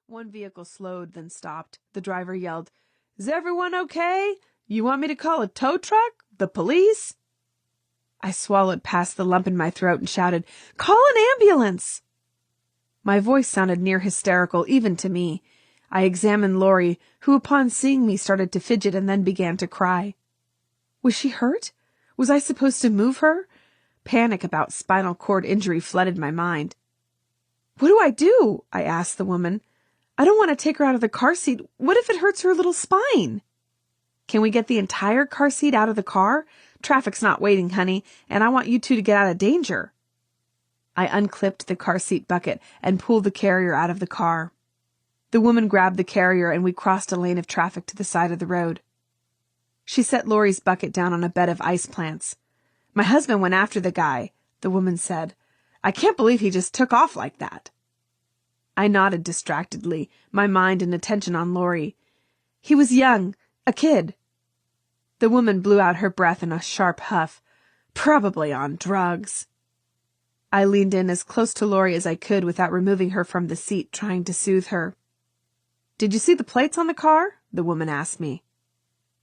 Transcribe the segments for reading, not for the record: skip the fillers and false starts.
One vehicle slowed, then stopped. The driver yelled, "Is everyone okay? You want me to call a tow truck? The police?" I swallowed past the lump in my throat and shouted, "Call an ambulance!" My voice sounded near hysterical, even to me. I examined Laurie, who upon seeing me started to fidget and then began to cry. Was she hurt? Was I supposed to move her? Panic about spinal cord injury flooded my mind. "What do I do?" I asked the woman. "I don't want to take her out of the car seat. What if it hurts her little spine?" "Can we get the entire car seat out of the car? Traffic's not waiting, honey, and I want you two to get out of danger." I unclipped the car seat bucket and pulled the carrier out of the car. The woman grabbed the carrier and we crossed a lane of traffic to the side of the road. She set Laurie's bucket down on a bed of ice plants. "My husband went after the guy," the woman said. "I can't believe he just took off like that." I nodded distractedly, my mind and attention on Laurie. "He was young, a kid." The woman blew out her breath in a sharp huff. "Probably on drugs." I leaned in as close to Laurie as I could without removing her from the seat, trying to soothe her. "Did you see the plates on the car?" the woman asked me.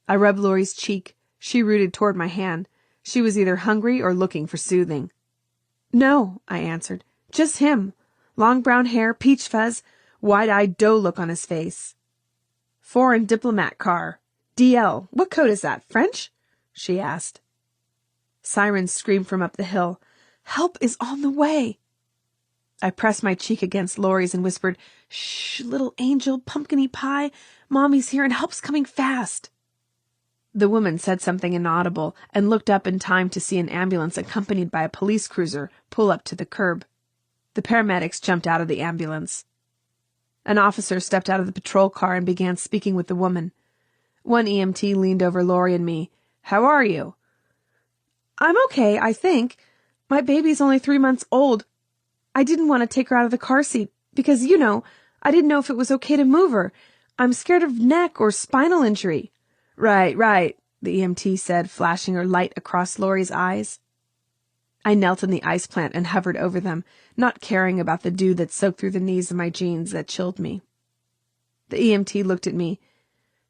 I rubbed Laurie's cheek. She rooted toward my hand. She was either hungry or looking for soothing. "No," I answered. "Just him. Long brown hair, peach fuzz, wide-eyed doe look on his face." "Foreign diplomat car. DL. What code is that, French?" she asked. Sirens screamed from up the hill. "Help is on the way." I pressed my cheek against Laurie's and whispered, "Shh, little angel, pumpkin pie. Mommy's here and help's coming fast." The woman said something inaudible and looked up in time to see an ambulance accompanied by a police cruiser pull up to the curb. The paramedics jumped out of the ambulance. An officer stepped out of the patrol car and began speaking with the woman. One EMT leaned over Laurie and me. "How are you?" "I'm okay, I think. My baby's only 3 months old. I didn't want to take her out of the car seat because, I didn't know if it was okay to move her. I'm scared of neck or spinal injury." Right, the EMT said, flashing her light across Laurie's eyes. I knelt in the ice plant and hovered over them, not caring about the dew that soaked through the knees of my jeans that chilled me. The EMT looked at me.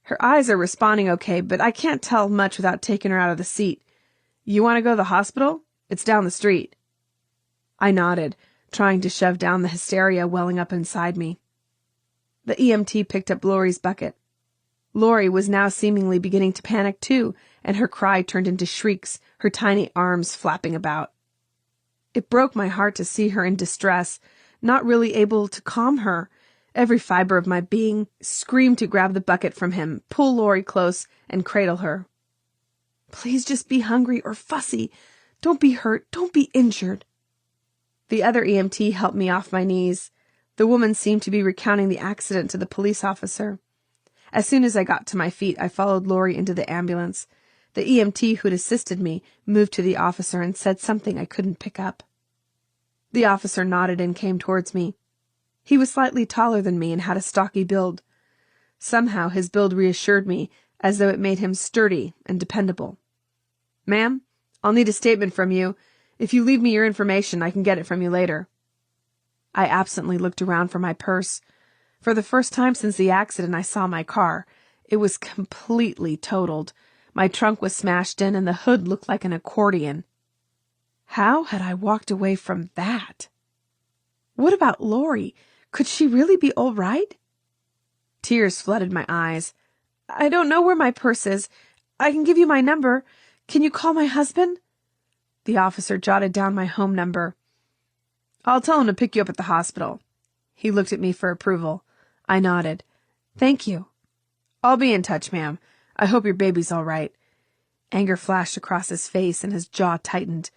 "Her eyes are responding okay, but I can't tell much without taking her out of the seat. You want to go to the hospital? It's down the street." I nodded, trying to shove down the hysteria welling up inside me. The EMT picked up Laurie's bucket. Laurie was now seemingly beginning to panic too, and her cry turned into shrieks, her tiny arms flapping about. It broke my heart to see her in distress, not really able to calm her. Every fiber of my being screamed to grab the bucket from him, pull Laurie close, and cradle her. "Please just be hungry or fussy. Don't be hurt. Don't be injured." The other EMT helped me off my knees. The woman seemed to be recounting the accident to the police officer. As soon as I got to my feet, I followed Laurie into the ambulance. The EMT who'd assisted me moved to the officer and said something I couldn't pick up. The officer nodded and came towards me. He was slightly taller than me and had a stocky build. Somehow his build reassured me, as though it made him sturdy and dependable. "Ma'am, I'll need a statement from you. If you leave me your information, I can get it from you later." I absently looked around for my purse. For the first time since the accident, I saw my car. It was completely totaled. My trunk was smashed in and the hood looked like an accordion. How had I walked away from that? What about Laurie? Could she really be all right? Tears flooded my eyes. "I don't know where my purse is. I can give you my number. Can you call my husband?" The officer jotted down my home number. "I'll tell him to pick you up at the hospital." He looked at me for approval. I nodded. "Thank you." "I'll be in touch, ma'am. I hope your baby's all right." Anger flashed across his face and his jaw tightened.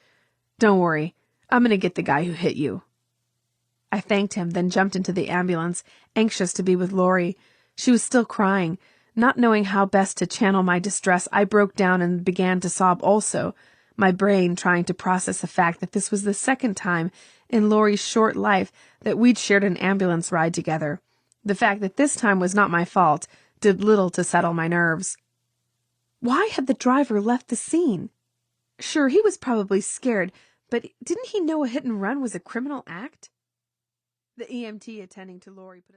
"Don't worry. I'm going to get the guy who hit you." I thanked him, then jumped into the ambulance, anxious to be with Laurie. She was still crying. Not knowing how best to channel my distress, I broke down and began to sob also, my brain trying to process the fact that this was the second time in Laurie's short life that we'd shared an ambulance ride together. The fact that this time was not my fault did little to settle my nerves. Why had the driver left the scene? Sure, he was probably scared, but didn't he know a hit and run was a criminal act? The EMT attending to Laurie put a